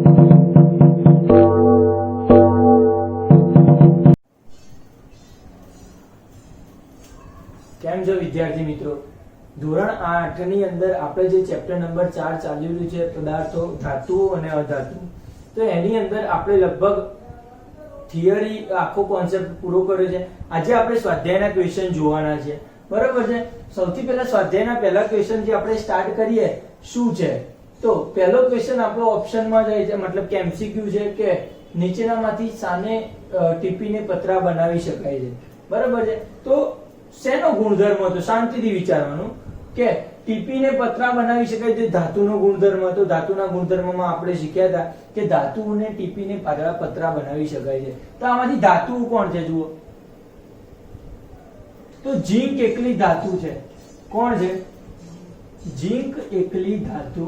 કેમ છો વિદ્યાર્થી મિત્રો? ધોરણ 8 ની અંદર આપણે જે ચેપ્ટર નંબર 4 ચાલી રહ્યું છે પદાર્થો, ધાતુઓ અને અધાતુઓ, તો એની અંદર આપણે લગભગ થિયરી આખો કોન્સેપ્ટ પૂરો કર્યો છે. આજે આપણે સ્વાધ્યાયના ક્વેશ્ચન જોવાના છે, બરાબર છે. સૌથી પહેલા સ્વાધ્યાયના પહેલા ક્વેશ્ચન જે આપણે સ્ટાર્ટ કરીએ શું છે, તો પહેલો ક્વેશ્ચન આપણો ઓપ્શનમાં જાય છે, મતલબ કે એમસીક્યુ છે કે નીચેનામાંથી સાને ટીપીને પતરા બનાવી શકાય છે, બરાબર છે. તો શેનો ગુણધર્મ હતો? શાંતિથી વિચારવાનું કે ટીપીને પતરા બનાવી શકાય તે ધાતુનો ગુણધર્મ હતો. ધાતુના ગુણધર્મમાં આપણે શીખ્યા હતા કે ધાતુઓને ટીપીને પતરા બનાવી શકાય છે. તો આમાંથી ધાતુઓ કોણ છે જુઓ તો ઝીંક એકલી ધાતુ છે. કોણ છે? ઝીંક એકલી ધાતુ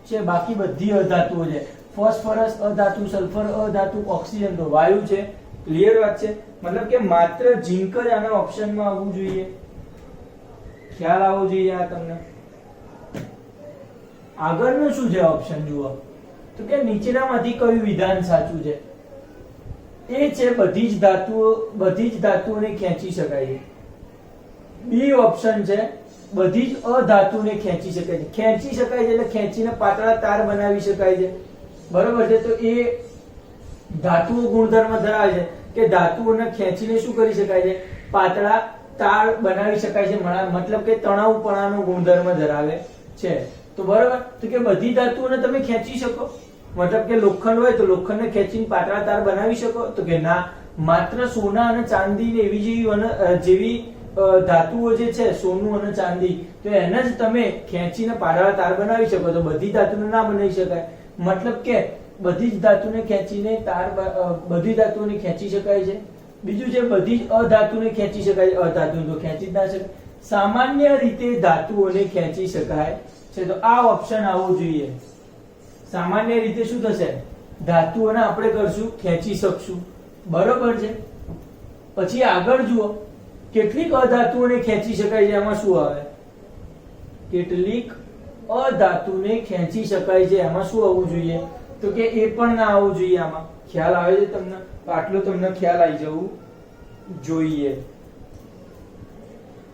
છે, બાકી બધી અધાતુઓ છે. ફોસ્ફરસ અધાતુ, સલ્ફર અધાતુ, ઓક્સિજન તો વાયુ છે. ક્લિયર વાત છે? મતલબ કે માત્ર ઝીંક જ આના ઓપ્શનમાં આવવું જોઈએ. ખ્યાલ આવવો જોઈએ આ તમને. આગળનું શું છે ઓપ્શન જુઓ તો કે નીચેનામાંથી કયું વિધાન સાચું છે? એ છે બધી જ ધાતુઓને ખેંચી શકાય છે. બી ઓપ્શન છે બધી જ અધાતુને ખેંચી શકાય છે. ખેંચી શકાય છે એટલે ખેંચીને પાતળા તાર બનાવી શકાય છે, બરોબર છે. તો એ ધાતુઓ ગુણધર્મ ધરાવે છે કે ધાતુઓને ખેંચીને શું કરી શકાય છે? પાતળા તાર બનાવી શકાય છે, મતલબ કે તણાવપણાનો ગુણધર્મ ધરાવે છે. તો બરોબર, તો કે બધી ધાતુઓને તમે ખેંચી શકો, મતલબ કે લોખંડ હોય તો લોખંડને ખેંચીને પાતળા તાર બનાવી શકો, તો કે ના, માત્ર સોના અને ચાંદી ને એવી જેવી ધાતુઓ જે છે, સોનું અને ચાંદી, તો એને જ તમે ખેંચીને પાતળા તાર બનાવી શકો. તો બધી ધાતુને ના બનાવી શકાય, મતલબ કે બધી જ ધાતુને ખેંચીને બધી ધાતુઓને ખેંચી શકાય છે. બીજું છે બધી જ અધાતુને ખેંચી શકાય. અધાતુને તો ખેંચી જ ના શકાય. સામાન્ય રીતે ધાતુઓને ખેંચી શકાય છે, તો આ ઓપ્શન આવવો જોઈએ. સામાન્ય રીતે શું થશે? ધાતુઓને આપણે કરશું ખેંચી શકશું, બરોબર છે. પછી આગળ જુઓ, કેટલીક અધાતુઓને ખેંચી શકાય છે, એમાં શું આવે? કેટલીક અધાતુને ખેંચી શકાય છે, એમાં શું આવવું જોઈએ? તો કે એ પણ ના આવવું જોઈએ. આમાં ખ્યાલ આવે છે તમને? આટલો તમને ખ્યાલ આવી જવું જોઈએ.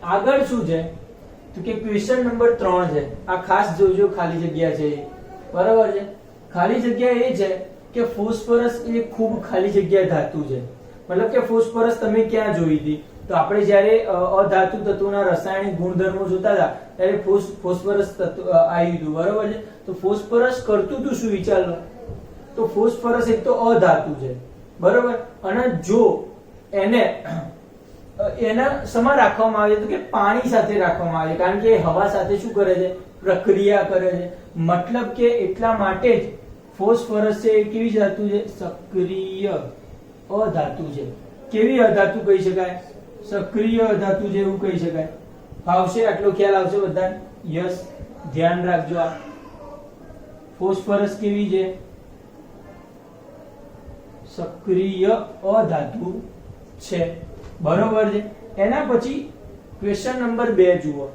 આગળ શું છે તો કે ક્વેશ્ચન નંબર 3 છે. આ ખાસ જોજો, ખાલી જગ્યા છે, બરાબર છે. ખાલી જગ્યા એ છે કે ફોસ્ફરસ એ ખૂબ ખાલી જગ્યા ધાતુ છે. મતલબ કે ફોસ્ફરસ તમે ક્યાં જોઈ હતી? તો આપણે જ્યારે અધાતુ તત્વોના રાસાયણિક ગુણધર્મો જોતા હતા ત્યારે ફોસ્ફરસ તત્વ આવ્યું હતું, બરાબર છે. તો ફોસ્ફરસ કરતું હતું શું? વિચાર લો. તો ફોસ્ફરસ એક તો અધાતુ છે, બરાબર. અને જો એના શેમાં રાખવામાં આવે તો કે પાણી સાથે રાખવામાં આવે, કારણ કે હવા સાથે શું કરે છે? પ્રક્રિયા કરે છે. મતલબ કે એટલા માટે જ ફોસ્ફરસ છે એ કેવી ધાતુ છે? સક્રિય અધાતુ છે. કેવી અધાતુ કહી શકાય? સક્રિય અધાતુ છે એવું કહી શકાય. આવશે? આટલો ખ્યાલ આવશે બધાને? યસ, ધ્યાન રાખજો. આ ફોસ્ફરસ કેવી છે? સક્રિય અધાતુ છે, બરોબર છે. એના પછી ક્વેશ્ચન નંબર 2 જુઓ,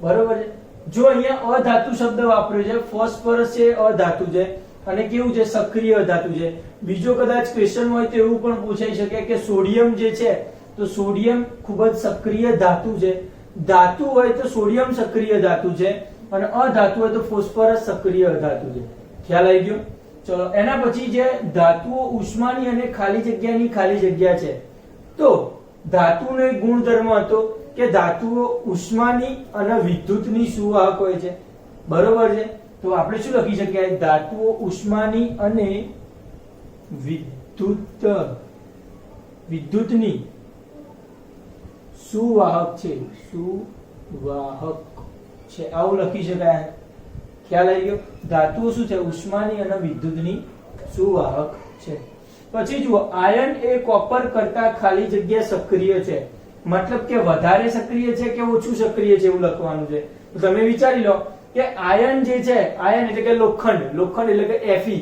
બરોબર છે. જો અહીંયા અધાતુ શબ્દ વાપર્યો છે, ફોસ્ફરસ છે અધાતુ છે અને કેવું છે? સક્રિય અધાતુ છે. બીજો કદાચ ક્વેશ્ચન હોય તો એવું પણ પૂછાઈ શકે કે સોડિયમ જે છે, તો સોડિયમ ખૂબ જ સક્રિય ધાતુ છે. ધાતુ હોય તો સોડિયમ સક્રિય ધાતુ છે અને અધાતુ હોય તો ફોસ્ફરસ સક્રિય અધાતુ છે. ખ્યાલ આવી ગયો? ચલો, એના પછી જે ધાતુઓ ઉષ્માની અને ખાલી જગ્યા છે, તો ધાતુનો એક ગુણધર્મ હતો કે ધાતુઓ ઉષ્માની અને વિદ્યુતની સુવાહક હોય છે, બરોબર છે. તો આપણે શું લખી શકીએ? ધાતુઓ ઉષ્માની અને વિદ્યુતની સુવાહક છે, આવું લખી શકાય. ખ્યાલ આવી ગયો? ધાતુઓ શું છે? ઉષ્માની અને વિદ્યુતની સુવાહક છે. પછી જુઓ, આયન એ કોપર કરતા ખાલી જગ્યા સક્રિય છે. મતલબ કે વધારે સક્રિય છે કે ઓછું સક્રિય છે એવું લખવાનું છે. તો તમે વિચારી લો કે આયન જે છે, આયન એટલે કે લોખંડ એટલે કે Fe,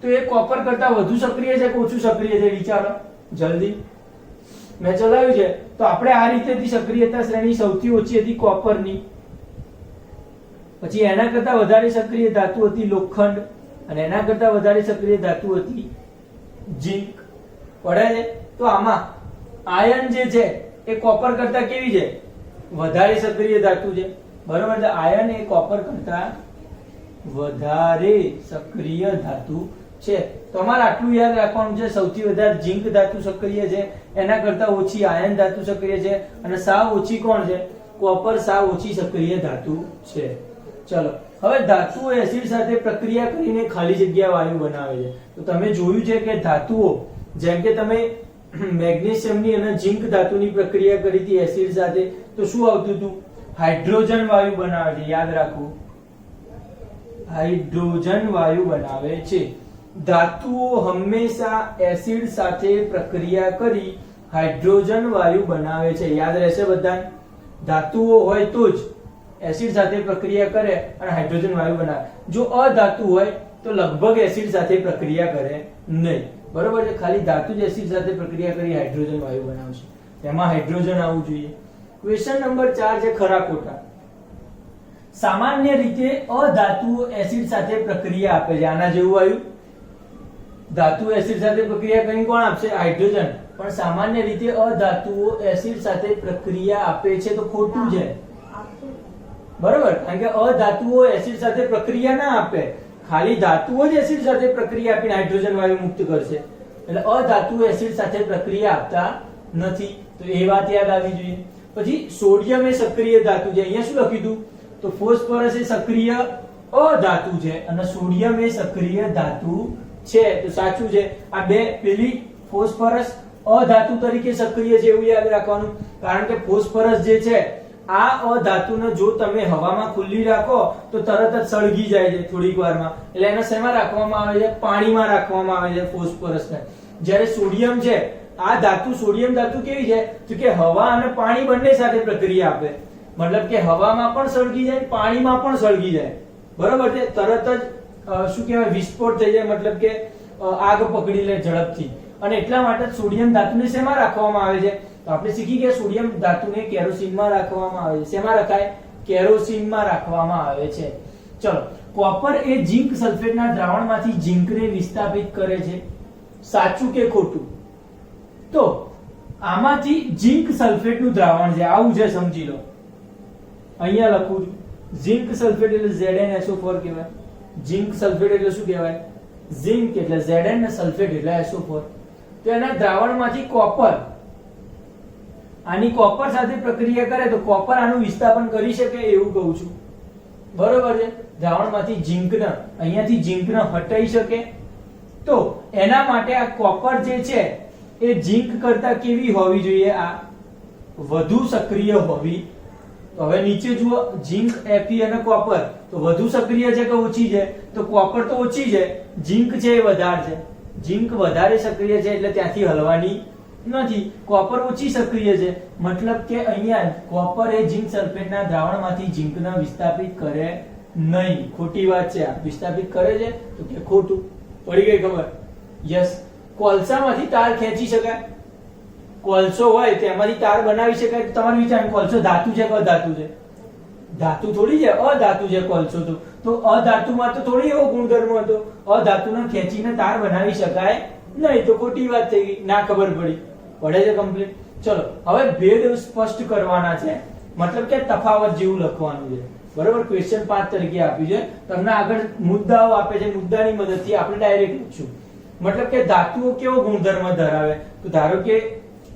તો એ કોપર કરતા વધુ સક્રિય છે કે ઓછું સક્રિય છે? વિચારો જલ્દી. મેં ચલાવ્યું છે તો આપણે આ રીતેથી સક્રિયતા શ્રેણી સૌથી ઓછી હતી કોપરની, પછી એના કરતા વધારે સક્રિય ધાતુ હતી લોખંડ, અને એના કરતા વધારે સક્રિય ધાતુ હતી ઝીંક. પડે છે? તો આમાં આયર્ન જે છે એ કોપર કરતા કેવી છે? વધારે સક્રિય ધાતુ છે. બરોબર છે? આયર્ન એ કોપર કરતા વધારે સક્રિય ધાતુ છે. તો અમારે આટલું યાદ રાખવાનું છે, સૌથી વધારે ઝીંક ધાતુ સક્રિય છે, એના કરતા ઓછી આયર્ન ધાતુ સક્રિય છે, અને સાવ ઓછી કોણ છે? કોપર સાવ ઓછી સક્રિય ધાતુ છે. ચલો હવે ધાતુઓ એસિડ સાથે પ્રક્રિયા કરીને ખાલી જગ્યા વાયુ બનાવે છે. તો તમે જોયું છે કે ધાતુઓ, જેમ કે તમે મેગ્નેશિયમની અને ઝીંક ધાતુની પ્રક્રિયા કરી હતી એસિડ સાથે, તો શું આવતું હતું? હાઇડ્રોજન વાયુ બનાવે છે. યાદ રાખવું, હાઇડ્રોજન વાયુ બનાવે છે. ધાતુઓ હંમેશા એસિડ સાથે પ્રક્રિયા કરી હાઇડ્રોજન વાયુ બનાવે છે. યાદ રહેશે બધાને? ધાતુઓ હોય તો જ એસિડ સાથે પ્રક્રિયા કરે અને હાઇડ્રોજન વાયુ બનાવે. જો અધાતુ હોય તો લગભગ એસિડ સાથે પ્રક્રિયા કરે નહીં. બરોબર છે? ખાલી ધાતુ જ એસિડ સાથે પ્રક્રિયા કરી હાઇડ્રોજન વાયુ બનાવશે. એમાં હાઇડ્રોજન આવવું જોઈએ. ક્વેશ્ચન નંબર 4 છે ખરા ખોટા. સામાન્ય રીતે અધાતુઓ એસિડ સાથે પ્રક્રિયા આપે છે. આના જેવું આવ્યું, ધાતુ એસિડ સાથે પ્રક્રિયા કરીને કોણ આપશે? હાઇડ્રોજન. પણ સામાન્ય રીતે અધાતુઓ એસિડ સાથે પ્રક્રિયા આપે છે, તો ખોટું છે. બરોબર? કારણ કે અધાતુઓ એસિડ સાથે પ્રક્રિયા ના આપે, ખાલી ધાતુઓ જ એસિડ સાથે પ્રક્રિયા આપીને હાઇડ્રોજન વાયુ મુક્ત કરશે. એટલે અધાતુઓ એસિડ સાથે પ્રક્રિયા આપતા નથી. તો એ વાત યાદ આવી જોઈએ. પછી સોડિયમ એ સક્રિય ધાતુ છે. અહીંયા શું લખ્યું હતું? તો ફોસ્ફરસ એ સક્રિય અધાતુ છે અને સોડિયમ એ સક્રિય ધાતુ છે. તો સાચું છે. આ બે, પેલી ફોસ્ફરસ અધાતુ તરીકે સક્રિય છે એવું યાદ રાખવાનું. કારણ કે ફોસ્ફરસ જે છે આ અધાતુને જો તમે હવામાં ખુલ્લી રાખો તો તરત જ સળગી જાય છે થોડીક વારમાં. એટલે એને શેમાં રાખવામાં આવે છે? પાણીમાં રાખવામાં આવે છે ફોસ્ફરસને. જ્યારે સોડિયમ છે, આ ધાતુ, સોડિયમ ધાતુ કેવી છે? તો કે હવા અને પાણી બંને સાથે પ્રક્રિયા આપે. મતલબ કે હવામાં પણ સળગી જાય, પાણીમાં પણ સળગી જાય. બરોબર છે? તરત જ શું કહેવાય? વિસ્ફોટ થઈ જાય, મતલબ કે આગ પકડી લે ઝડપથી. અને એટલા માટે સોડિયમ ધાતુને શેમાં રાખવામાં આવે છે? તો આપણે શીખી ગયા સોડિયમ ધાતુને કેરોસીનમાં રાખવામાં આવે છે. શેમાં રખાય? કેરોસીનમાં રાખવામાં આવે છે. ચલો, કોપર એ ઝીંક સલ્ફેટના દ્રાવણમાંથી ઝીંકને વિસ્થાપિત કરે છે. સાચું કે ખોટું? તો આમાંથી ઝીંક સલ્ફેટનું દ્રાવણ છે, આવું છે, સમજી લો. અહીંયા લખું છું, ઝીંક સલ્ફેટ એટલે ZnSO4 કહેવાય. ઝીંક સલ્ફેટ એટલે શું કહેવાય? ઝીંક એટલે Zn ને સલ્ફેટ એટલે SO4. તો એના દ્રાવણમાંથી કોપર, આની કોપર સાથે પ્રક્રિયા કરે તો કોપર આનું વિસ્થાપન કરી શકે એવું કહું છું. બરોબર છે? દ્રાવણમાંથી ઝીંકને, અહીંયાથી ઝીંકને હટાઈ શકે. તો એના માટે આ કોપર જે છે એ ઝીંક કરતા કેવી હોવી જોઈએ? આ વધુ સક્રિય હોવી. તો હવે નીચે જુઓ, ઝીંક, Fe અને કોપર, તો વધુ સક્રિય છે કે ઓછી છે? તો કોપર તો ઓછી છે, ઝીંક છે એ વધારે છે. ઝીંક વધારે સક્રિય છે એટલે ત્યાંથી હલવાની નથી. કોપર ઓછી સક્રિય છે, મતલબ કે અહીંયા કોપર એ ઝીંક સલ્ફેટના દ્રાવણમાંથી ઝીંકને વિસ્થાપિત કરે નહીં. ખોટી વાત છે. આ વિસ્થાપિત કરે છે તો કે ખોટું. પડી ગઈ ખબર? યસ. કોલસામાંથી તાર ખેંચી શકાય. કોલસો હોય તેમાંથી તાર બનાવી શકાય. તમારું વિચાર, કોલસો ધાતુ છે કે અધાતુ છે? ધાતુ થોડી છે, અધાતુ છે કોલસો. તો અધાતુમાં તો થોડી એવો ગુણધર્મ હતો. અધાતુને ખેંચીને તાર બનાવી શકાય નહીં. તો ખોટી વાત થઈ ગઈ, ના ખબર પડી. પડે છે કમ્પ્લીટ? ચલો, હવે ભેદ સ્પષ્ટ કરવાના છે, મતલબ કે તફાવત જેવું લખવાનું છે. બરોબર? ક્વેશ્ચન 5 તરીકે આપ્યું છે. તમને આગળ મુદ્દાઓ આપે છે, મુદ્દાની મદદથી આપણે ડાયરેક્ટ લખશું. મતલબ કે ધાતુઓ કેવો ગુણધર્મ ધરાવે? તો ધારો કે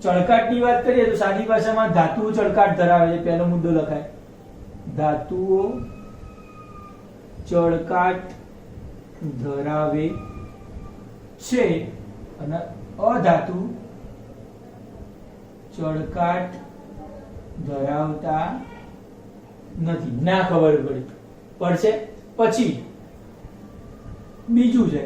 ચળકાટની વાત કરીએ તો સાદી ભાષામાં ધાતુઓ ચળકાટ ધરાવે છે. પહેલો મુદ્દો લખાય, ધાતુઓ ચળકાટ ધરાવે છે અને અધાતુ ચળકાટ ધરાવતા નથી. ના ખબર પડી? પડશે. પછી બીજું છે,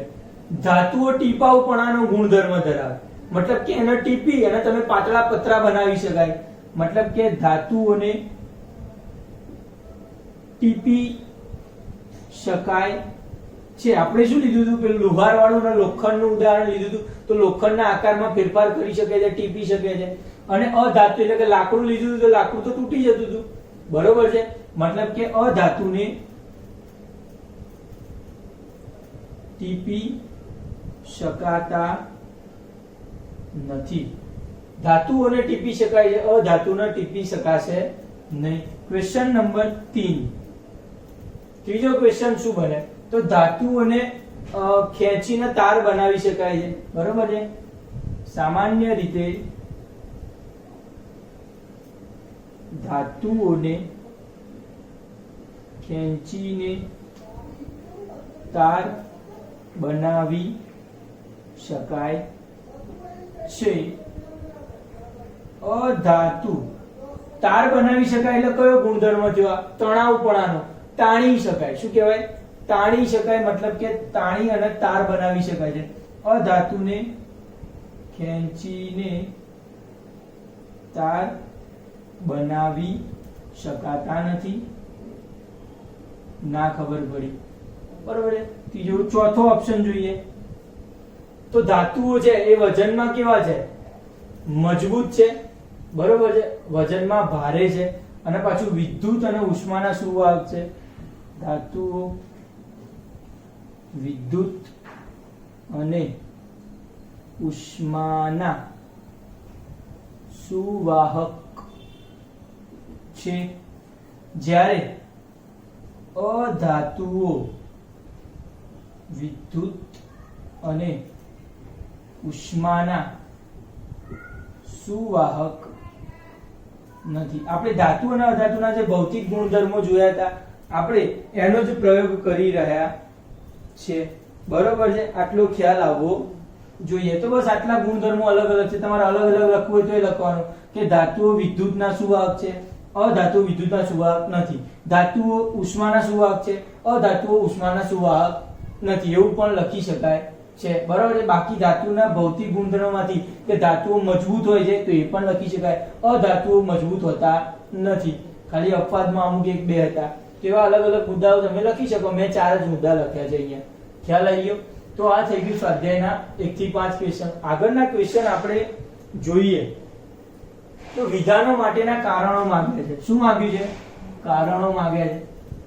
ધાતુઓ ટીપાઉપણાનો ગુણધર્મ ધરાવે. મતલબ કે એને ટીપી અને તમે પાતળા પતરા બનાવી શકાય. મતલબ કે ધાતુઓને ટીપી શકાય છે. આપણે શું લીધું હતું? પેલું લુહાર વાળું અને લોખંડનું ઉદાહરણ લીધું હતું. તો લોખંડના આકારમાં ફેરફાર કરી શકે છે, ટીપી શકે છે. અને અધાતુ એટલે કે લાકડું લીધું હતું તો લાકડું તો તૂટી જતું હતું. બરોબર છે? મતલબ કે અધાતુને ટીપી શકાતા નથી. ધાતુઓને ટીપી શકાય છે, અધાતુને ટીપી શકાશે નહીં. Question number 3. ત્રીજો ક્વેશ્ચન શું બને? તો ધાતુઓને ખેંચીને તાર બનાવી શકાય છે, બરોબર છે. સામાન્ય રીતે ધાતુઓને ખેંચીને તાર બનાવી શકાય છે. અધાતુ તાર બનાવી શકાય એટલે કયો ગુણધર્મ થયો? તણાવપણાનો. તાણી શકાય. શું કહેવાય? તાણી શકાય, મતલબ કે તાણી અને તાર બનાવી શકાય છે. અધાતુને ખેંચીને તાર બનાવી શકાતા નથી. ના ખબર પડી, બરોબર છે. ત્રીજો ચોથો ઓપ્શન જોઈએ તો ધાતુઓ છે એ વજનમાં કેવા છે? મજબૂત છે, બરોબર છે. વજનમાં ભારે છે અને પાછું વિદ્યુત અને ઉષ્માના સુવાહક છે. ધાતુઓ વિદ્યુત અને ઉષ્માના સુવાહક છે, જ્યારે અધાતુઓ વિદ્યુત અને ઉષ્માના સુવાહક નથી. આપણે ધાતુ અને અધાતુના જે ભૌતિક ગુણધર્મો જોયા હતા, આપણે એનો જ પ્રયોગ કરી રહ્યા છે, બરોબર છે. આટલો ખ્યાલ આવવો જોઈએ. તો બસ આટલા ગુણધર્મો અલગ અલગ છે. તમારે અલગ અલગ લખવું હોય તો એ લખવાનું કે ધાતુઓ વિદ્યુતના સુવાહક છે, અધાતુઓ વિદ્યુતના સુવાહક નથી. ધાતુઓ ઉષ્માના સુવાહક છે, અધાતુઓ ઉષ્માના સુવાહક નથી. એવું પણ લખી શકાય છે, બરાબર છે. બાકી ધાતુના ભૌતિક ગુણધર્મોમાંથી કે ધાતુઓ મજબૂત હોય છે તો એ પણ લખી શકાય. અધાતુઓ મજબૂત હોતા નથી. ખાલી અપવાદમાં અમુક એક બે હતા. તેવા અલગ અલગ મુદ્દાઓ તમે લખી શકો. મેં 4 જ મુદ્દા લખ્યા છે અહીંયા. ખ્યાલ આવી ગયો? તો આ થઈ ગયું સ્વાધ્યાયના 1 થી 5 ક્વેશ્ચન. આગળના ક્વેશ્ચન આપણે જોઈએ તો વિધાનો માટેના કારણો માંગ્યા છે. શું માંગ્યું છે? કારણો માંગ્યા છે.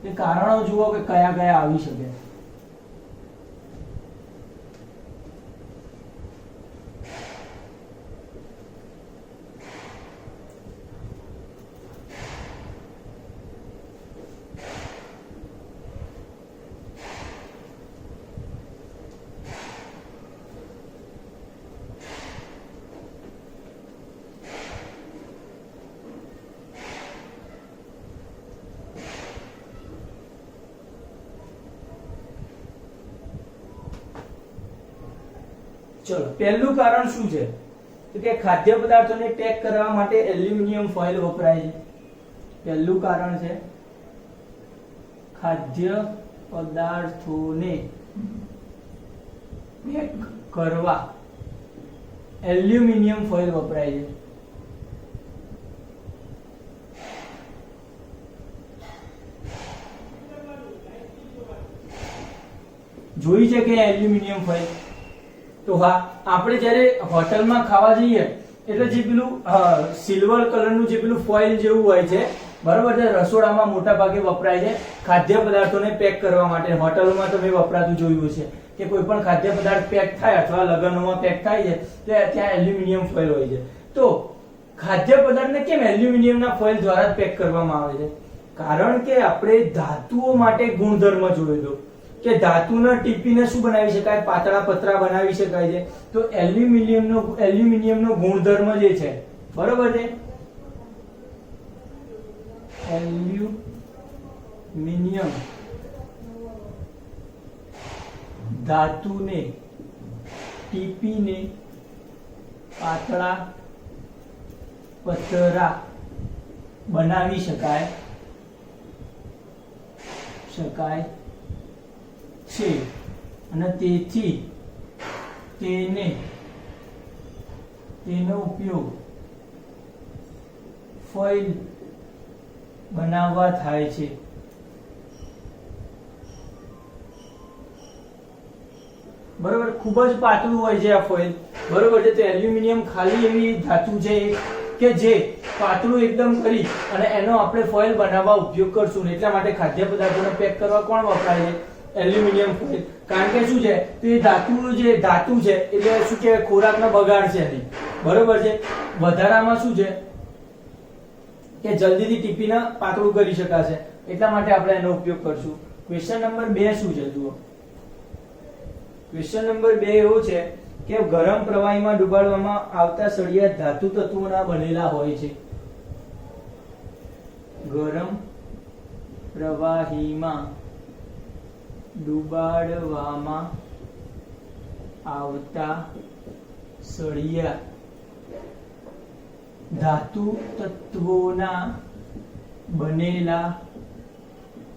એ કારણો જુઓ કે કયા કયા આવી શકે. ચલો, પહેલું કારણ શું છે? તો કે ખાદ્ય પદાર્થોને પેક કરવા માટે એલ્યુમિનિયમ ફોઇલ વપરાય છે. પહેલું કારણ છે ખાદ્ય પદાર્થોને પેક કરવા એલ્યુમિનિયમ ફોઇલ વપરાય છે. જોઈ છે કે એલ્યુમિનિયમ ફોઇલ? તો હા, આપણે જ્યારે હોટલમાં ખાવા જઈએ એટલે જે પેલું સિલ્વર કલરનું જે પેલું ફોઇલ જેવું હોય છે, બરોબર છે, રસોડામાં મોટા ભાગે વપરાય છે ખાદ્ય પદાર્થોને પેક કરવા માટે. હોટલોમાં તમે વપરાતું જોયું છે કે કોઈ પણ ખાદ્ય પદાર્થ પેક થાય અથવા લગ્નોમાં પેક થાય છે તો ત્યાં એલ્યુમિનિયમ ફોઇલ હોય છે. તો ખાદ્ય પદાર્થને કેમ એલ્યુમિનિયમના ફોઇલ દ્વારા જ પેક કરવામાં આવે છે? કારણ કે આપણે ધાતુઓ માટે ગુણધર્મ જોયો હતો કે ધાતુના ટીપીને શું બનાવી શકાય? પાતળા પતરા બનાવી શકાય છે. તો એલ્યુમિનિયમનો ગુણધર્મ જે છે, બરોબર છે, એલ્યુમિનિયમ ધાતુને ટીપીને પાતળા પતરા બનાવી શકાય છે અને તેથી તેનો ઉપયોગ ફોઇલ બનાવવા થાય છે. બરોબર, ખૂબ જ પાતળું હોય છે આ ફોઇલ, બરોબર છે. તો એલ્યુમિનિયમ ખાલી એવી ધાતુ છે કે જે પાતળું એકદમ કરી અને એનો આપણે ફોઇલ બનાવવા ઉપયોગ કરશું. એટલા માટે ખાદ્ય પદાર્થોને પેક કરવા કોણ વપરાય છે? Aluminium foil. કારણ કે શું છે તો એ ધાતુ છે એટલે શું કે ખોરાકનો બગાડ છે નહીં, બરોબર છે. વધારામાં શું છે કે જલ્દીથી ટીપીને પાતળું કરી શકાશે, એટલા માટે આપણે એનો ઉપયોગ કરશું. ક્વેશ્ચન નંબર 2 શું છે જુઓ. ક્વેશ્ચન નંબર 2 એવો છે કે ગરમ પ્રવાહીમાં ડુબાડવામાં આવતા સળિયા ધાતુ તત્વોના બનેલા હોય છે. ગરમ પ્રવાહીમાં ડુબાડવામાં આવતા સળિયા ધાતુ તત્વોના બનેલા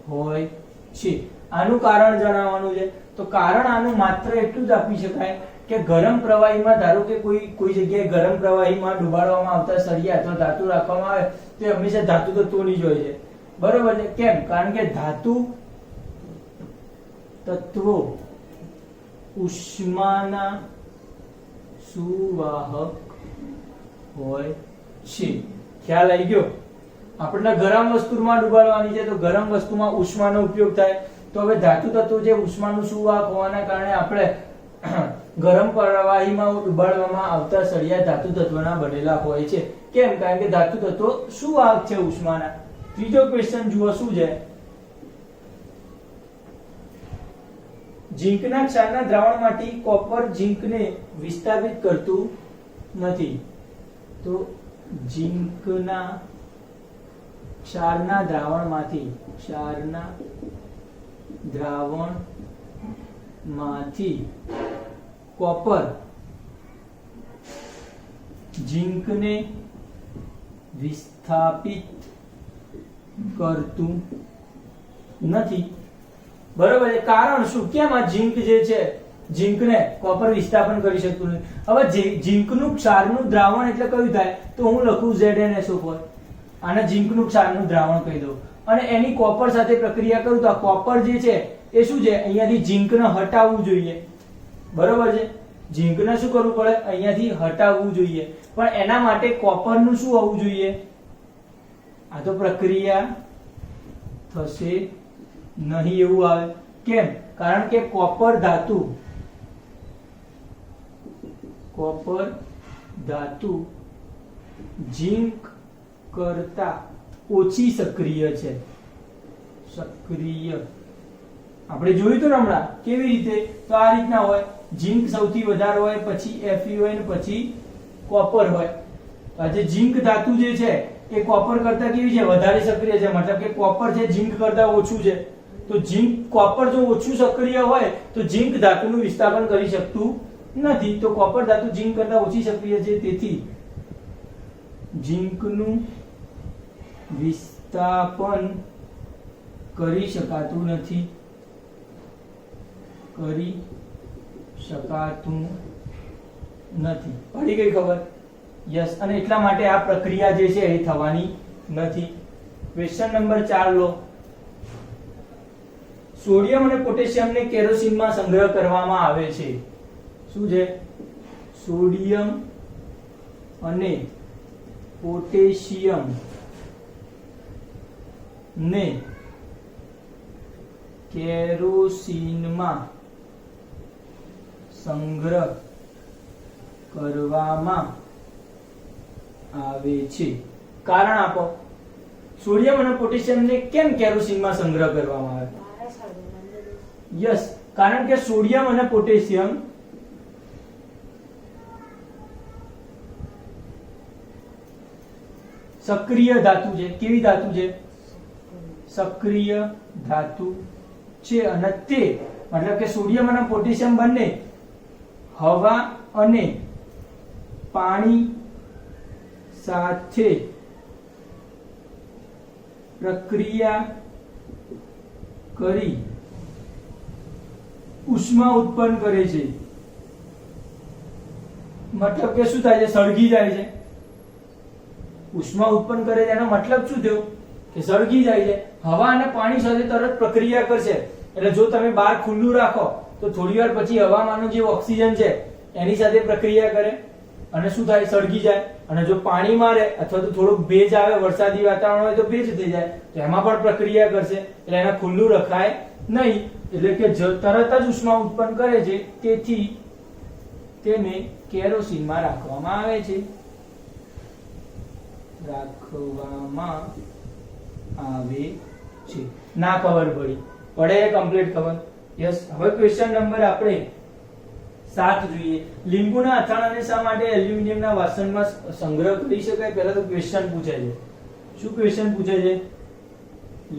હોય છે. આનું કારણ જણાવવાનું છે. તો કારણ આનું માત્ર એટલું જ આપી શકાય કે ગરમ પ્રવાહીમાં ધારો કે કોઈ જગ્યાએ ગરમ પ્રવાહીમાં ડુબાડવામાં આવતા સળિયા અથવા ધાતુ રાખવામાં આવે તો હંમેશા ધાતુ તત્વોની જ હોય છે, બરોબર છે. કેમ? કારણ કે ધાતુ તત્વો ઉષ્માના સુવાહક હોય છે. ખ્યાલ આવી ગયો? આપણને ગરમ વસ્તુમાં ડુબાડવાની છે તો ગરમ વસ્તુમાં ઉષ્માનો ઉપયોગ થાય. તો હવે ધાતુ તત્વો જે ઉષ્માનું સુવાહક હોવાના કારણે આપણે ગરમ પ્રવાહીમાં ડુબાડવામાં આવતા સળિયા ધાતુ તત્વના બનેલા હોય છે. કેમ? કારણ કે ધાતુ તત્વો સુવાહક છે ઉષ્માના. ત્રીજો ક્વેશ્ચન જુઓ શું છે. ઝીંકના ક્ષારના દ્રાવણમાંથી કોપર ઝીંકને વિસ્થાપિત કરતું નથી. તો ઝીંકના ક્ષારના દ્રાવણમાંથી કોપર ઝીંકને વિસ્થાપિત કરતું નથી, બરોબર છે. કારણ શું? કેમ આ ઝીંક જે છે ઝીંકને કોપર વિસ્થાપન કરી શકતું નથી? હવે ઝીંકનું ક્ષારનું દ્રાવણ એટલે કયું થાય? તો હું લખું ZnSO4. આને ઝીંકનું ક્ષારનું દ્રાવણ કહી દઉં અને એની કોપર સાથે પ્રક્રિયા કરું તો આ કોપર જે છે એ શું છે અહીંયાથી ઝીંકને હટાવવું જોઈએ, બરોબર છે. ઝીંકને શું કરવું પડે? અહીંયાથી હટાવવું જોઈએ. પણ એના માટે કોપરનું શું હોવું જોઈએ? આ તો પ્રક્રિયા થશે નહીં એવું આવે. કેમ? કારણ કે કોપર ધાતુ ઝીંક કરતા ઓછી સક્રિય છે. સક્રિય આપણે જોયું તો હમણાં કેવી રીતે? તો આ રીતના હોય. ઝીંક સૌથી વધારે હોય, પછી Fe હોય ને પછી કોપર હોય. આ જે ઝીંક ધાતુ જે છે એ કોપર કરતા કેવી છે? વધારે સક્રિય છે. મતલબ કે કોપર છે ઝીંક કરતા ઓછું છે. તો કોપર જો ઓછું સક્રિય હોય તો ઝીંક ધાતુનું વિસ્થાપન કરી શકતું નથી. તો કોપર ધાતુ ઝીંક કરતા ઓછી સક્રિય છે, તેથી ઝીંકનું વિસ્થાપન કરી શકાતું નથી. પડી ગઈ ખબર? યસ. અને એટલા માટે આ પ્રક્રિયા જે છે એ થવાની નથી. ક્વેશ્ચન નંબર 4 લો. સોડિયમ અને પોટેશિયમને કેરોસીનમાં સંગ્રહ કરવામાં આવે છે. શું છે? સોડિયમ અને પોટેશિયમ ને કેરોસીનમાં સંગ્રહ કરવામાં આવે છે. કારણ આપો. સોડિયમ અને પોટેશિયમને કેમ કેરોસીનમાં સંગ્રહ કરવામાં આવે? યસ. કારણ કે સોડિયમ અને પોટેશિયમ સક્રિય ધાતુ છે. કેવી ધાતુ છે? સક્રિય ધાતુ છે. અને તે મતલબ કે સોડિયમ અને પોટેશિયમ બંને હવા અને પાણી સાથે પ્રક્રિયા કરી ઉષ્મા ઉત્પન્ન કરે છે. મતલબ કે શું થાય છે? સળગી જાય છે. ઉષ્મા ઉત્પન્ન કરે છે એનો મતલબ શું થયો? કે સળગી જાય છે. હવા અને પાણી સાથે તરત પ્રક્રિયા કરશે. એટલે જો તમે બહાર ખુલ્લું રાખો તો થોડી વાર પછી હવામાંનો જે ઓક્સિજન છે એની સાથે પ્રક્રિયા કરે અને શું થાય? સળગી જાય. અને જો પાણી મારે અથવા તો થોડુંક ભેજ આવે, વરસાદી વાતાવરણ હોય તો ભેજ થઈ જાય, તો એમાં પણ પ્રક્રિયા કરશે. એટલે એને ખુલ્લું રખાય નહીં. એટલે કે તરત જ ઉષ્મા ઉત્પન્ન કરે છે, તેથી તેને કેરોસીનમાં રાખવામાં આવે છે. ના ખબર પડી? પડે કમ્પ્લીટ ખબર? યસ. હવે ક્વેશ્ચન નંબર આપણે 7 જોઈએ. લીંબુના અથાણાને શા માટે એલ્યુમિનિયમના વાસણમાં સંગ્રહ કરી શકાય? પહેલા તો ક્વેશ્ચન પૂછે છે. શું ક્વેશ્ચન પૂછે છે?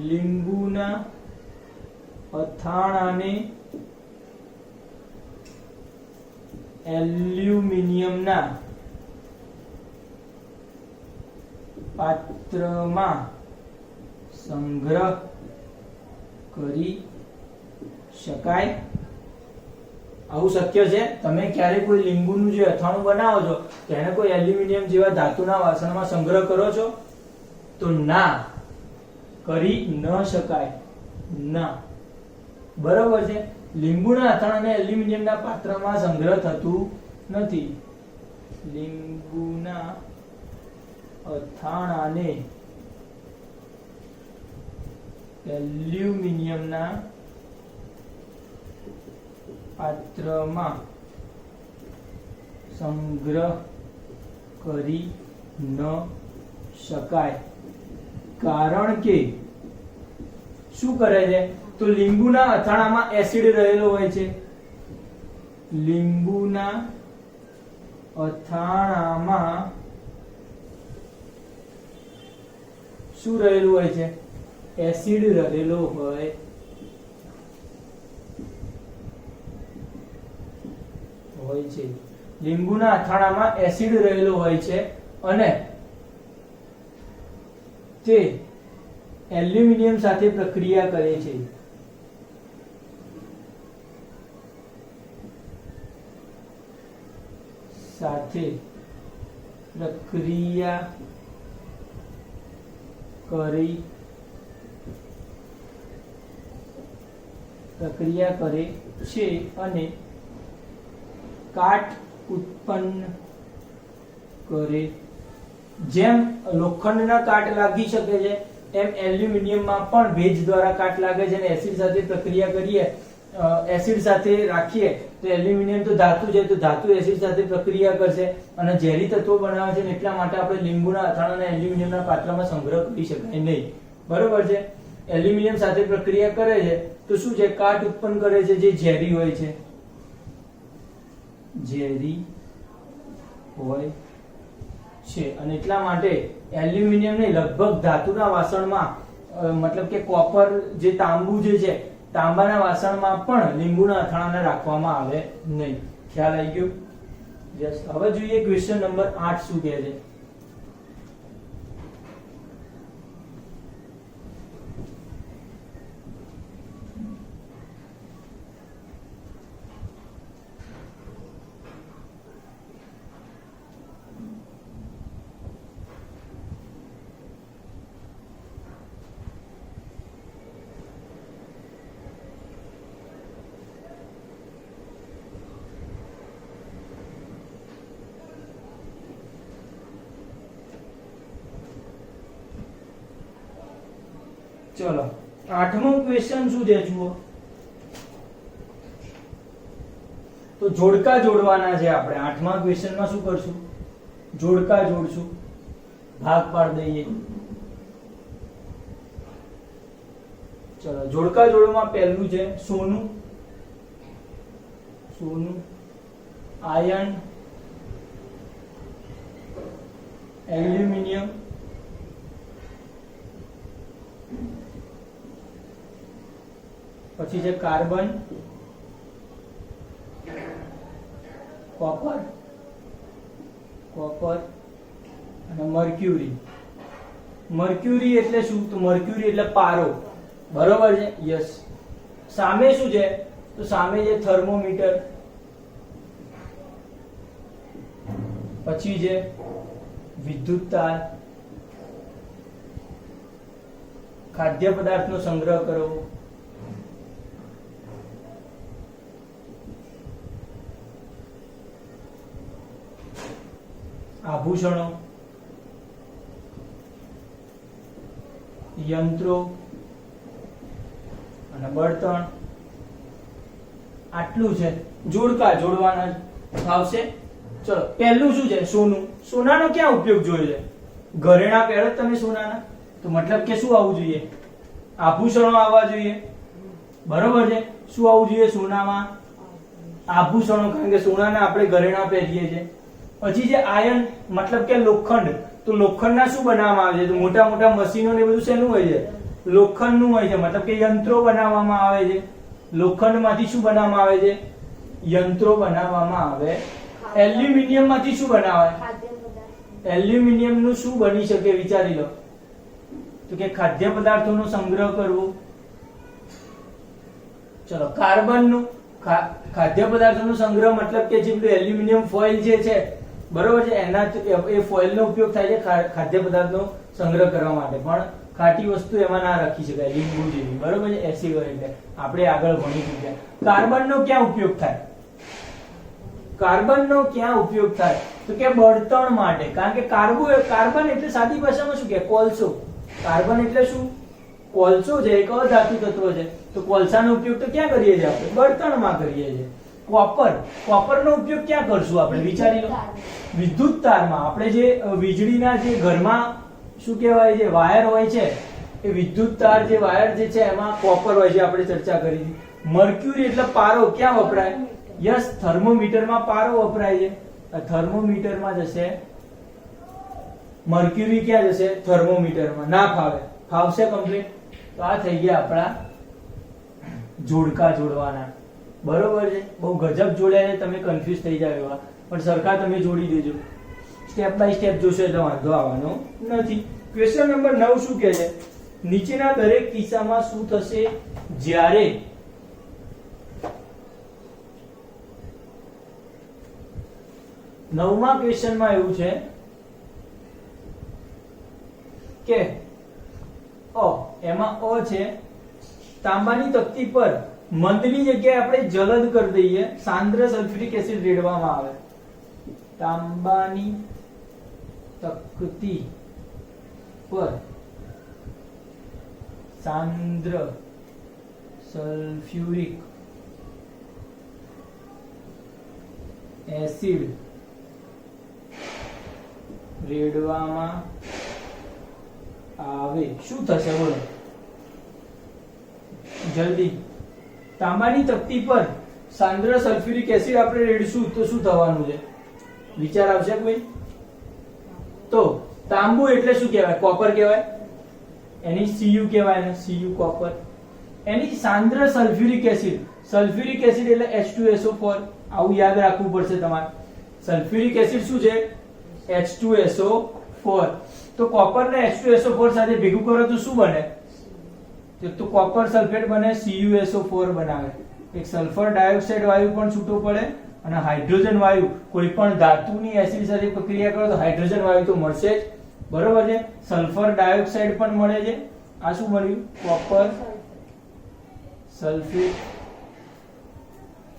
લીંબુના અથાણાને એલ્યુમિનિયમના પાત્રમાં સંગ્રહ કરી શકાય? આવું શક્ય છે? તમે ક્યારે કોઈ લીંબુનું જે અથાણું બનાવો છો તો એને કોઈ એલ્યુમિનિયમ જેવા ધાતુના વાસણમાં સંગ્રહ કરો છો? તો ના, કરી ન શકાય. ના, બરોબર છે. લીંબુના અથાણાને એલ્યુમિનિયમના પાત્રમાં સંગ્રહ થતું નથી. લીંબુના અથાણાને એલ્યુમિનિયમના પાત્રમાં સંગ્રહ કરી ન શકાય. કારણ કે શું કરે છે? તો લીંબુના અથાણામાં એસિડ રહેલો હોય છે. લીંબુના અથાણામાં શું રહેલું હોય છે? એસિડ રહેલો હોય છે. લીંબુના અથાણામાં એસિડ રહેલો હોય છે અને તે એલ્યુમિનિયમ સાથે પ્રક્રિયા કરે છે. સાથે પ્રક્રિયા કરે છે અને કાટ ઉત્પન્ન કરે. જેમ લોખંડના કાટ લાગી શકે છે એમ એલ્યુમિનિયમમાં પણ ભેજ દ્વારા કાટ લાગે છે અને એસિડ સાથે પ્રક્રિયા કરીએ, એસિડ સાથે રાખીએ તો એલ્યુમિનિયમ તો ધાતુ છે, તો ધાતુ એસિડ સાથે પ્રક્રિયા કરશે અને ઝેરી તત્વો બનાવે છે. એટલા માટે આપણે લીંબુના અથાણાને એલ્યુમિનિયમના પાત્રમાં સંગ્રહ કરી શકાય નહીં. બરોબર છે? એલ્યુમિનિયમ સાથે પ્રક્રિયા કરે છે તો શું છે? કાટ ઉત્પન્ન કરે છે જે ઝેરી હોય છે. ઝેરી હોય છે અને એટલા માટે એલ્યુમિનિયમ ને લગભગ ધાતુના વાસણમાં, મતલબ કે કોપર જે તાંબુ જે છે, તાંબાના વાસણમાં પણ લીંબુના અથાણાને રાખવામાં આવે નહીં. ખ્યાલ આવી ગયો? યસ. હવે જોઈએ ક્વેશ્ચન નંબર 8 શું કહે છે. ચલો, 8મો ક્વેશ્ચન શું છે જુઓ. તો જોડકા જોડવાના છે આપણે. 8મા ક્વેશ્ચનમાં શું કરશું? જોડકા જોડશું. ભાગ પાડી દઈએ. ચલો, જોડકા જોડવામાં પહેલું છે સોનું, આયર્ન, એલ્યુમિનિયમ, પછી છે કાર્બન, કોપર અને મર્ક્યુરી. મર્ક્યુરી એટલે શું? તો મર્ક્યુરી એટલે પારો. બરોબર છે? યસ. સામે શું છે? તો સામે છે થર્મોમીટર, પછી છે વિદ્યુત તાર, ખાદ્ય પદાર્થનો સંગ્રહ કરવો, આભૂષણો, યંત્રો અને બળતણ. આટલું છે, જોડકા જોડવાના આવશે. ચલો પહેલું શું છે? સોનું. સોનાનો ક્યાં ઉપયોગ જોયો છે? ઘરેણા પહેરો તમે સોનાના, તો મતલબ કે શું આવવું જોઈએ? આભૂષણો આવવા જોઈએ, બરોબર છે. શું આવવું જોઈએ સોનામાં? આભૂષણો, કારણ કે સોનાના આપણે ઘરેણા પહેરીએ છીએ. પછી જે આયર્ન મતલબ કે લોખંડ, તો લોખંડના શું બનાવવામાં આવે છે? તો મોટા મોટા મશીનો ને બધું શેનું હોય છે? લોખંડનું હોય છે, મતલબ કે યંત્રો બનાવવામાં આવે છે. લોખંડમાંથી શું બનાવવામાં આવે છે? યંત્રો બનાવવામાં આવે. એલ્યુમિનિયમ માંથી શું બનાવાય? એલ્યુમિનિયમ નું શું બની શકે વિચારી લો. તો કે ખાદ્ય પદાર્થોનો સંગ્રહ કરવો. ચલો કાર્બન નું, ખાદ્ય પદાર્થોનો સંગ્રહ મતલબ કે જે એલ્યુમિનિયમ ફોઇલ જે છે, બરોબર છે, એના એ ફોઇલ નો ઉપયોગ થાય છે ખાદ્ય પદાર્થનો સંગ્રહ કરવા માટે. પણ ખાટી વસ્તુ એમાં ના રાખી શકાય, લીંબુ જેવી, બરોબર છે, એસિડ હોય એટલે આપણે આગળ ભણી ચૂક્યા. કાર્બન નો ક્યાં ઉપયોગ થાય? કાર્બન નો ક્યાં ઉપયોગ થાય? તો કે બળતણ માટે. કારણ કે કાર્બન એટલે સાદી ભાષામાં શું કે? કોલસો. કાર્બન એટલે શું? કોલસો છે, એક અધાતુ તત્વ છે. તો કોલસાનો ઉપયોગ તો ક્યાં કરીએ છીએ આપણે? બળતણમાં કરીએ છીએ. કોપર નો ઉપયોગ ક્યાં કરશું આપણે? વિચારી લો. વિદ્યુત તારમાં. આપણે જે વીજળીના જે ઘરમાં શું કહેવાય છે વાયર હોય છે, એ વિદ્યુત તાર જે વાયર જે છે એમાં કોપર હોય છે, આપણે ચર્ચા કરી હતી. મર્ક્યુરી એટલે પારો, ક્યાં વપરાય? યસ, થર્મોમીટરમાં પારો વપરાય છે. થર્મોમીટરમાં જશે મર્ક્યુરી, ક્યાં જશે? થર્મોમીટરમાં. ના ફાવે, ફાવશે કમ્પ્લીટ. તો આ થઈ ગયા આપણા જોડકા જોડવાના, બરોબર છે. બહુ ગજબ જોડ્યા છે, તમે કન્ફ્યુઝ થઈ જાવ એવા, પણ સરખા તમે જોડી દેજો. સ્ટેપ બાય સ્ટેપ જોશો એટલે વાંધો આવવાનો નથી. ક્વેશ્ચન નંબર 9 શું કહે છે? નીચેના દરેક કિસ્સામાં શું થશે જ્યારે નવમા ક્વેશ્ચનમાં એવું છે કે એમાં છે તાંબાની તકતી પર મંદની જગ્યાએ આપણે જલદ કરી દઈએ, સાંદ્ર સલ્ફ્યુરિક એસિડ રેડવામાં આવે. તાંબાની તકતી પર સાંદ્ર સલ્ફ્યુરિક એસિડ રેડવામાં આવે, શું થશે બોલો જલ્દી? તાંબાની તકતી પર સાંદ્ર સલ્ફ્યુરિક એસિડ આપણે રેડશું તો શું થવાનું છે? વિચાર આવશે કોઈ? તો તાંબુ એટલે શું કહેવાય? કોપર કહેવાય. એની Cu કહેવાય ને, Cu કોપર. એની સાંદ્ર સલ્ફ્યુરિક એસિડ, સલ્ફ્યુરિક એસિડ એટલે H2SO4. આવું યાદ રાખવું પડશે તમારે. સલ્ફ્યુરિક એસિડ શું છે? H2SO4. તો કોપર ને H2SO4 સાથે ભેગું કરો તો શું બને? તો કોપર સલ્ફેટ બને, CuSO4 બનાવે. એક સલ્ફર ડાયોક્સાઇડ વાયુ પણ છૂટો પડે, અને હાઇડ્રોજન વાયુ, કોઈ પણ ધાતુની એસિડ સાથે પ્રક્રિયા કરો તો હાઇડ્રોજન વાયુ તો મળશે જ, બરોબર છે. સલ્ફર ડાયોક્સાઇડ પણ મળે છે. આ શું મળ્યું? Copper sulphate.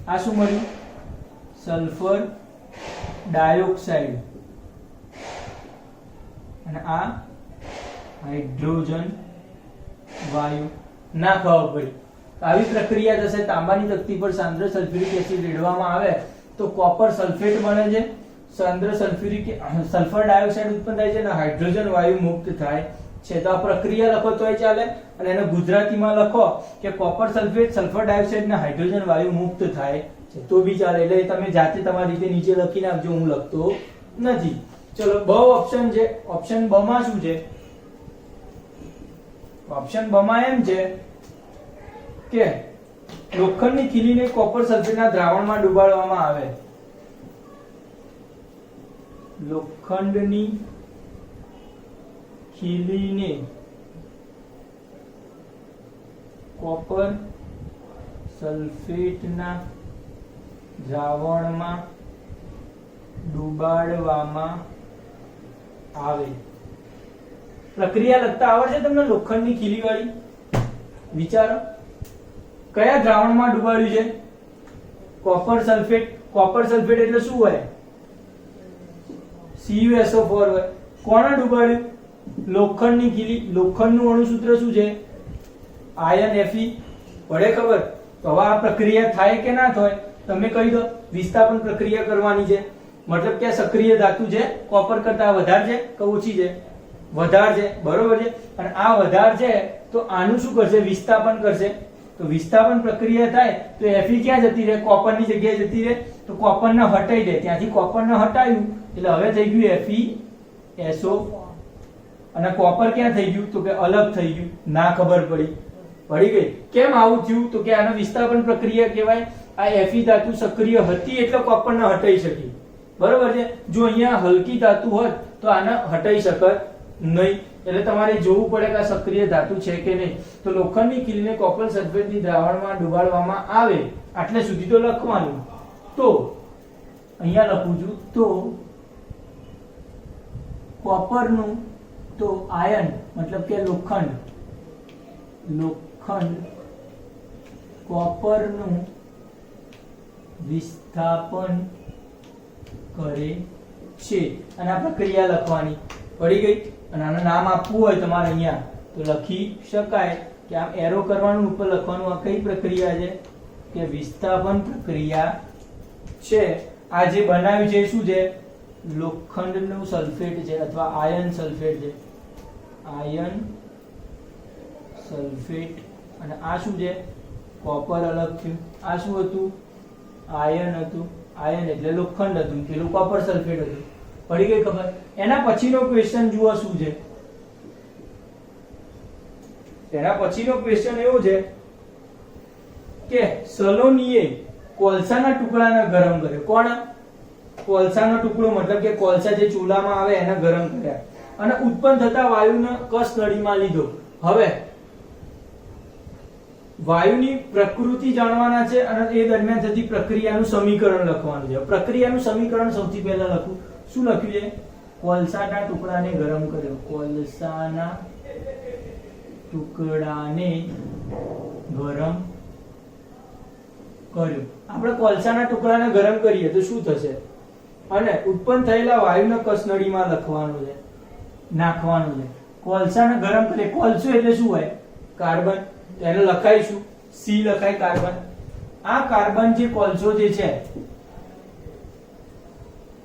આ શું મળ્યું? Sulphur dioxide. અને આ હાઇડ્રોજન વાયુ. ના ખબર પડી. આવી પ્રક્રિયા થશે. તાંબાની તકતી પર સાંદ્ર સલ્ફ્યુરિક એસિડ રેડવામાં આવે તો કોપર સલ્ફેટ બને છે, સાંદ્ર સલ્ફર ડાયોક્સાઇડ ઉત્પન્ન થાય છે અને હાઇડ્રોજન વાયુ મુક્ત થાય છે. તો આ પ્રક્રિયા લખો તોય ચાલે, અને એને ગુજરાતીમાં લખો કે કોપર સલ્ફેટ, સલ્ફર ડાયોક્સાઇડ અને હાઇડ્રોજન વાયુ મુક્ત થાય છે તો બી ચાલે. એટલે તમે જાતે તમારી રીતે નીચે લખી નાખજો, હું લખતો નથી. ચલો બ ઓપ્શન છે. ઓપ્શન બ માં શું છે? ઓપ્શન બ માં એમ છે કે લોખંડની ખીલીને કોપર સલ્ફેટના દ્રાવણમાં ડુબાડવામાં આવે. લોખંડની ખીલીને કોપર સલ્ફેટના દ્રાવણમાં ડુબાડવામાં આવે. પ્રક્રિયા લખતા આવડશે તમને લોખંડની ખીલી વાળી? વિચારો કયા દ્રાવણમાં ડુબાડ્યું છે? Copper sulphate. કોપર સલ્ફેટ એટલે શું હોય? CuSO4 હોય. કોણે ડુબાડ્યું? લોખંડની ખીલી. લોખંડનું અણુસૂત્ર શું છે? Iron Fe. પડે ખબર? તો હવે આ પ્રક્રિયા થાય કે ના થાય તમે કહી દો. વિસ્થાપન પ્રક્રિયા કરવાની છે મતલબ કે સક્રિય ધાતુ છે કોપર કરતા વધારે છે કે ઓછી છે? વધારે છે, બરોબર છે. અને આ વધારે છે તો આનું શું કરશે? વિસ્થાપન કરશે. તો વિસ્થાપન પ્રક્રિયા થાય તો Fe ક્યાં જતી રહે? કોપરની જગ્યાએ જતી રહે. તો કોપરને હટાઈ દે, ત્યાંથી કોપરને હટાવ્યું એટલે હવે થઈ ગયું FeSO. અને કોપર ક્યાં થઈ ગયું? તો કે અલગ થઈ ગયું. ના ખબર પડી ગઈ. કેમ આવું થયું? તો કે આનો વિસ્થાપન પ્રક્રિયા કહેવાય. આ Fe ધાતુ સક્રિય હતી એટલે કોપરને હટાઈ શકી, બરોબર છે. જો અહીંયા હલકી ધાતુ હોત તો આને હટાઈ શકત નહીં. એટલે તમારે જોવું પડે કે આ સક્રિય ધાતુ છે કે નહીં. તો લોખંડની ખીલીને કોપર સલ્ફેટની દ્રાવણમાં ડુબાડવામાં આવે આટલે સુધી તો લખવાનું. તો અહીંયા લખું છું તો કોપરનું તો આયન મતલબ કે લોખંડ કોપરનું વિસ્થાપન કરે છે. અને આ પ્રક્રિયા લખવાની પડી ગઈ. અને આનું નામ આપવું હોય તમારે અહીંયા તો લખી શકાય કે આમ એરો કરવાનું, ઉપર લખવાનું આ કઈ પ્રક્રિયા છે કે વિસ્થાપન પ્રક્રિયા છે. આ જે બનાવ્યું છે શું છે? લોખંડનું સલ્ફેટ છે અથવા આયર્ન સલ્ફેટ છે. Iron sulphate. અને આ શું છે? કોપર અલગ થયું. આ શું હતું? આયર્ન હતું. આયર્ન એટલે લોખંડ હતું, પેલું કોપર સલ્ફેટ હતું. પડી ગઈ ખબર? એના પછીનો ક્વેશ્ચન જુઓ શું છે. એના પછીનો ક્વેશ્ચન એવો છે કે સલોનીએ કોલસાના ટુકડાને ગરમ કર્યો. કોણ? કોલસાનો ટુકડો મતલબ કે કોલસા જે ચૂલામાં આવે એને ગરમ કર્યા અને ઉત્પન્ન થતા વાયુને કસ નળીમાં લીધો. હવે વાયુની પ્રકૃતિ જાણવાના છે અને એ દરમિયાન થતી પ્રક્રિયાનું સમીકરણ લખવાનું છે. પ્રક્રિયાનું સમીકરણ સૌથી પહેલા લખું. શું લખ્યું છે? કોલસાના ટુકડાને ગરમ કર્યો. કોલસાના ટુકડાને ગરમ કર્યો. આપણે કોલસાના ટુકડાને ગરમ કરીએ તો શું થશે? અને ઉત્પન્ન થયેલા વાયુને કસનળીમાં લખવાનું છે, નાખવાનું છે. કોલસાને ગરમ કરીએ. કોલસો એટલે શું હોય? કાર્બન. એને લખાઈશું C લખાય કાર્બન. આ કાર્બન જે કોલસો જે છે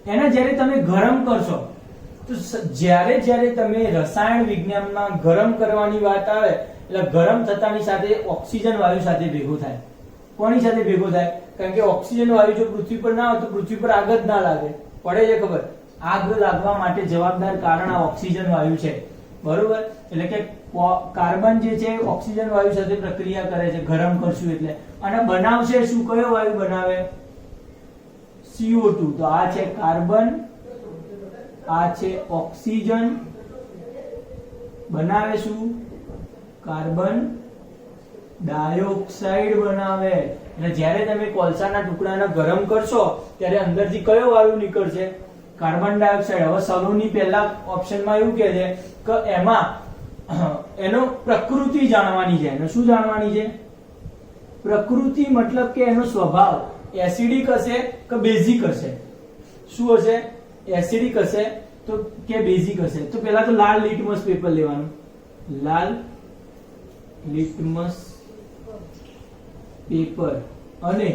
એને જ્યારે તમે ગરમ કરશો તો જ્યારે તમે રસાયણ વિજ્ઞાનમાં ગરમ કરવાની વાત આવે એટલે ગરમ થતાની સાથે ઓક્સિજન વાયુ સાથે ભેગો થાય. કોની સાથે ભેગો થાય? કારણ કે ઓક્સિજન વાયુ જો પૃથ્વી પર ના હોય તો પૃથ્વી પર આગ જ ના લાગે. પડે છે ખબર? આગ લાગવા માટે જવાબદાર કારણ આ ઓક્સિજન વાયુ છે, બરોબર. એટલે કે કાર્બન જે છે ઓક્સિજન વાયુ સાથે પ્રક્રિયા કરે છે ગરમ કરશું એટલે. અને બનાવશે શું? કયો વાયુ બનાવે? CO2. તો આ છે કાર્બન, આ છે ઓક્સિજન. બનાવે શું? કાર્બન ડાયોક્સાઇડ બનાવે. એટલે જ્યારે તમે કોલસાના ટુકડાને ગરમ કરશો ત્યારે અંદરથી કયો વાયુ નીકળશે? Carbon dioxide. હવે સલોની પહેલા ઓપ્શનમાં એવું કહે છે કે એમાં એનો પ્રકૃતિ જાણવાની છે. એનો શું જાણવાની છે? પ્રકૃતિ મતલબ કે એનો સ્વભાવ એસિડિક હશે કે બેઝિક હશે? શું હશે? એસિડિક હશે તો કે બેઝિક હશે? તો પહેલા તો લાલ લિટમસ પેપર લેવાનું. લાલ લિટમસ પેપર અને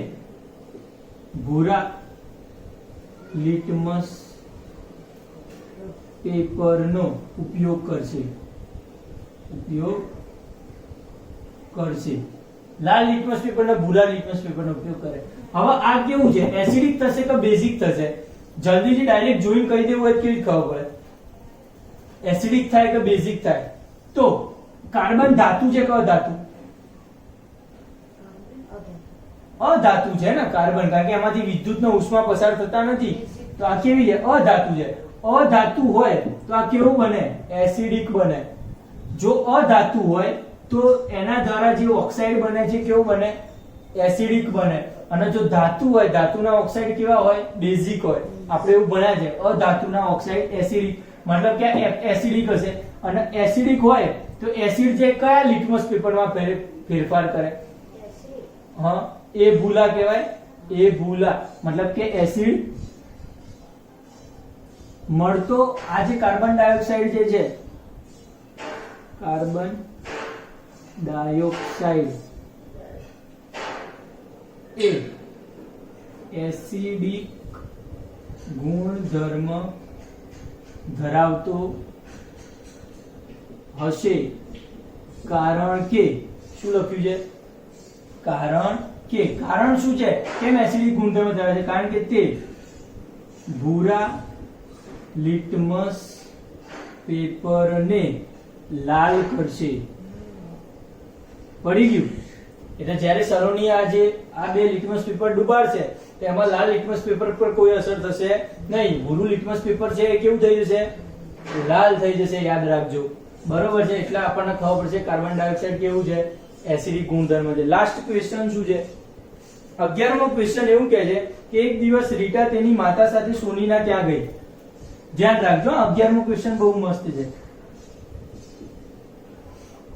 ભૂરા લિટમસ પેપરનો ઉપયોગ કરશે. લાલ લિટમસ પેપર અને ભૂરા લિટમસ પેપરનો ઉપયોગ કરે. હવે આ કેવું છે? એસિડિક થશે કે બેઝિક થશે? જલ્દીથી ડાયરેક્ટ જોઈને કહી દેવું હોય કેવી ખબર પડે? એસિડિક થાય કે બેઝિક થાય? તો કાર્બન ધાતુ છે કે અધાતુ? અધાતુ છે ને કાર્બન, કારણ કે એમાંથી વિદ્યુતનો ઉષ્મા પસાર થતા નથી. તો આ કેવી છે? અધાતુ છે. અધાતુ હોય તો આ કેવું બને? એસિડિક બને. જો અધાતુ હોય તો એના દ્વારા જે ઓક્સાઇડ બને છે કેવું બને? એસિડિક બને. અને જો ધાતુ હોય, ધાતુના ઓક્સાઇડ કેવા હોય? બેઝિક હોય. આપણે એવું ભણ્યા છે. અધાતુના ઓક્સાઇડ એસિડિક મતલબ કે એસિડિક હશે. અને એસિડિક હોય તો એસિડ જે કયા લિટમસ પેપરમાં ફેરફાર કરે? હા, એ ભૂલા કહેવાય. એ ભૂલા મતલબ કે એસિડ મળતો. આ જે કાર્બન ડાયોક્સાઇડ જે છે, કાર્બન ડાયોક્સાઇડ એ એસિડિક ગુણધર્મ ધરાવતો હશે કારણ કે શું લખ્યું છે? કારણ કે. કારણ શું છે? કેમ એસિડિક ગુણધર્મ ધરાવે છે? કારણ કે તે ભૂરા લિટમસ પેપરને લાલ કરશે. પડી ગયું? એટલે જ્યારે સલોની આ બે લિટમસ પેપર ડુબાડશે તો એમાં લાલ લિટમસ પેપર પર કોઈ અસર થશે નહીં. ભૂરું લિટમસ પેપર છે એ કેવું થઈ જશે? લાલ થઈ જશે. યાદ રાખજો. બરોબર છે? એટલે આપણને ખબર પડશે કાર્બન ડાયોક્સાઇડ કેવું છે? એસિડિક ગુણધર્મ છે. લાસ્ટ ક્વેશ્ચન શું છે? 11મો ક્વેશ્ચન એવું કહે છે કે એક દિવસ રીટા તેની માતા સાથે સોનીના ત્યાં ગઈ. ધ્યાન રાખજો, 11મો ક્વેશ્ચન બહુ મસ્ત છે.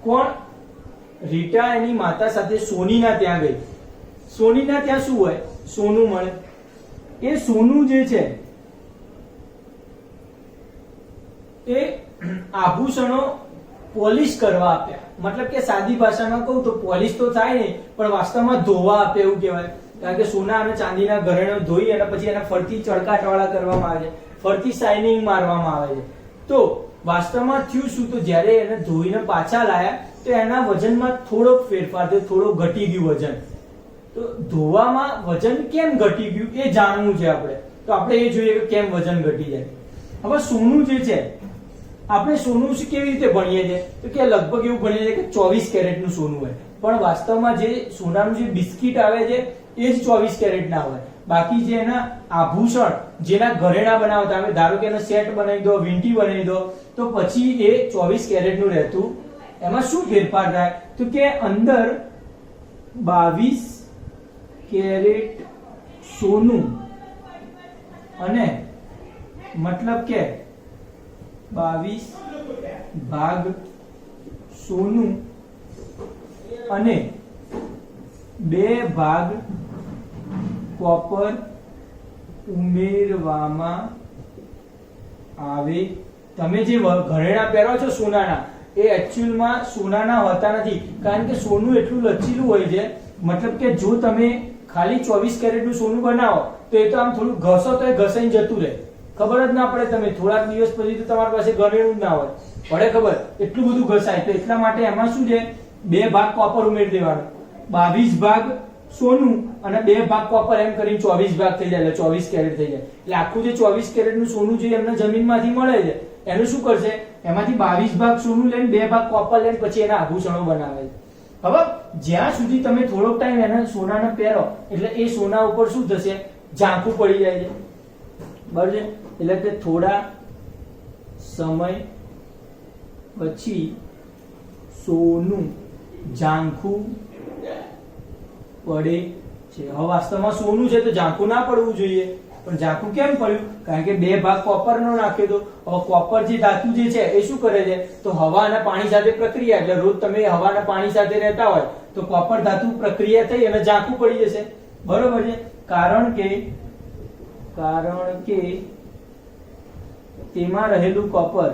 કોણ? રીટા એની માતા સાથે સોનીના ત્યાં ગઈ. સોનીના ત્યાં શું હોય? સોનું મળે. એ સોનું જે છે એ આભૂષણો પોલિશ કરવા આપ્યા. મતલબ કે સાદી ભાષામાં કહું તો પોલિશ તો થાય નહીં, પણ વાસ્તવમાં ધોવા આપે એવું કહેવાય. કારણ કે સોના અને ચાંદીના ઘરેણો ધોઈ અને પછી એના ફરતી ચળકાટવાળા કરવામાં આવે છે, ફરતી શાઇનિંગ મારવામાં આવે છે. તો વાસ્તવમાં થયું શું? તો જ્યારે એને ધોઈને પાછા લાયા તો એના વજનમાં થોડોક ફેરફાર થયો, થોડો ઘટી ગયું વજન. તો ધોવામાં વજન કેમ ઘટી ગયું એ જાણવું છે આપણે. તો આપણે એ જોઈએ કે કેમ વજન ઘટી જાય. હવે સોનું જે છે, આપણે સોનું કેવી રીતે ભણીએ છીએ? તો કે લગભગ એવું ભણીએ છીએ કે 24 કેરેટનું સોનું હોય, પણ વાસ્તવમાં જે સોનાનું જે બિસ્કિટ આવે છે એ જ 24 કેરેટના હોય. બાકી જે એના આભૂષણ, જેના ઘરેણા બનાવતા આવે, ધારો કે એનો સેટ બનાવી દો, વીંટી બનાવી દો, તો પછી એ 24 કેરેટનું રહેતું. એમાં શું ફેરફાર થાય? તો કે અંદર 22 કેરેટ સોનું અને મતલબ કે 22 ભાગ સોનું અને 2 ભાગ કોપર ઉમેરવામાં આવે. તમે જે ઘરેણા પહેરો છો સોનાના, એ એકચ્યુઅલમાં સોનાના હોતા નથી. કારણ કે સોનું એટલું લચીલું હોય છે, મતલબ કે જો તમે ખાલી 24 કેરેટનું સોનું બનાવો તો એ તો આમ થોડું ઘસો તો એ ઘસાઈને જતું રહે, ખબર જ ના પડે. તમે થોડાક દિવસ પછી તો તમારી પાસે ઘરેણું જ ના હોય, પડે ખબર? એટલું બધું ઘસાય. તો એટલા માટે એમાં શું છે? 2 ભાગ કોપર ઉમેરી દેવાનો. 22 ભાગ સોનું અને 2 ભાગ કોપર, એમ કરીને 24 ભાગ થઈ જાય, એટલે 24 કેરેટ થઈ જાય. એટલે આખું જે 24 કેરેટનું સોનું જે એમને જમીનમાંથી મળે છે એનું શું કરશે? એમાંથી 22 ભાગ સોનું લઈને 2 ભાગ કોપર લઈને પછી એના આભૂષણો બનાવે છે. હવે જ્યાં સુધી તમે થોડોક ટાઈમ એના સોનાને પહેરો એટલે એ સોના ઉપર શું થશે? ઝાંખું પડી જાય છે. બરાબર છે? એટલે કે થોડા સમય પછી સોનું ઝાંખું પડે છે. હવે વાસ્તવમાં સોનું છે તો ઝાંખું ના પડવું જોઈએ, પણ ઝાંખું કેમ પડ્યું? કારણ કે 2 ભાગ કોપરનો નાખ્યો તો. હવે કોપર જે ધાતુ જે છે એ શું કરે છે? તો હવા અને પાણી સાથે પ્રક્રિયા, એટલે રોજ તમે હવા અને પાણી સાથે રહેતા હોય તો કોપર ધાતુ પ્રક્રિયા થઈ અને ઝાંખું પડી જશે. બરોબર છે? કારણ કે તેમાં રહેલું કોપર,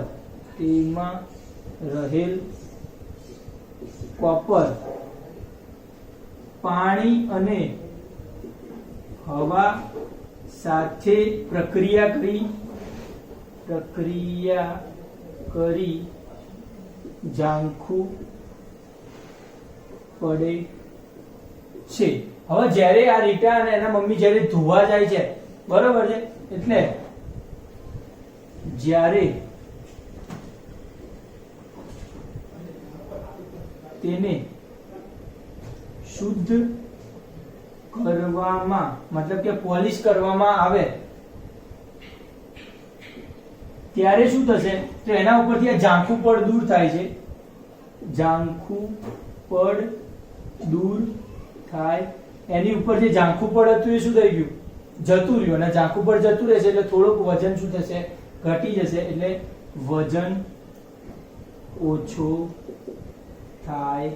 પાણી અને હવા સાથે પ્રક્રિયા કરી ઝાંખું પડે છે. હવે જ્યારે આ રીટા અને એના મમ્મી જ્યારે ધોવા જાય છે, બરોબર છે, એટલે જ્યારે તેને શુદ્ધ કરવામાં, મતલબ કે પોલિશ કરવામાં આવે ત્યારે શું થશે? તો એના ઉપરથી આ ઝાંખું પડ દૂર થાય છે. ઝાંખું પડ દૂર થાય. એની ઉપર જે ઝાંખું પડ હતું એ શું થઈ ગયું? જતું રહ્યું. અને ઝાંખું પડ જતું રહેશે એટલે થોડુંક વજન શું થશે? ઘટી જશે. એટલે વજન ઓછો થાય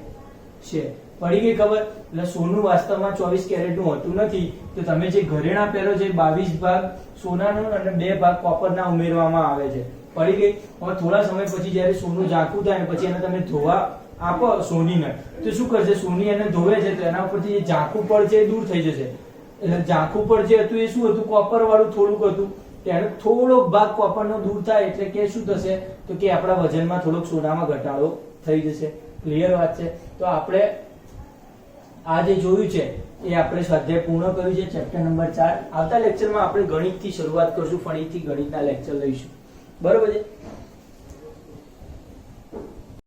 છે. પડી ગઈ ખબર? એટલે સોનું વાસ્તવમાં 24 કેરેટનું હોતું નથી. તો તમે જે ઘરેણા પહેરો છે 22 ભાગ સોનાનો અને 2 ભાગ કોપરના ઉમેરવામાં આવે છે. પડી ગઈ? હવે થોડા સમય પછી જ્યારે સોનું ઝાંખું થાય અને પછી એને તમે ધોવા આપો સોનીને, તો શું કરશે? સોની એને ધોવે છે તો એના ઉપરથી જે ઝાંખું પડ છે એ દૂર થઈ જશે. એટલે ઝાંખું પડ જે હતું એ શું હતું? કોપર વાળું થોડુંક હતું. ત્યારે થોડોક ભાગ કોપરનો દૂર થાય એટલે કે શું થશે? તો કે આપણા વજનમાં થોડોક સોનામાં ઘટાડો થઈ જશે. ક્લિયર વાત છે? તો આપણે આ જે જોયું છે એ આપણે સ્વાધ્યાય પૂર્ણ કર્યું છે, ચેપ્ટર નંબર 4. આવતા લેક્ચરમાં આપણે ગણિતથી શરૂઆત કરશું, ફરીથી ગણિતના લેક્ચર લઈશું. બરોબર છે?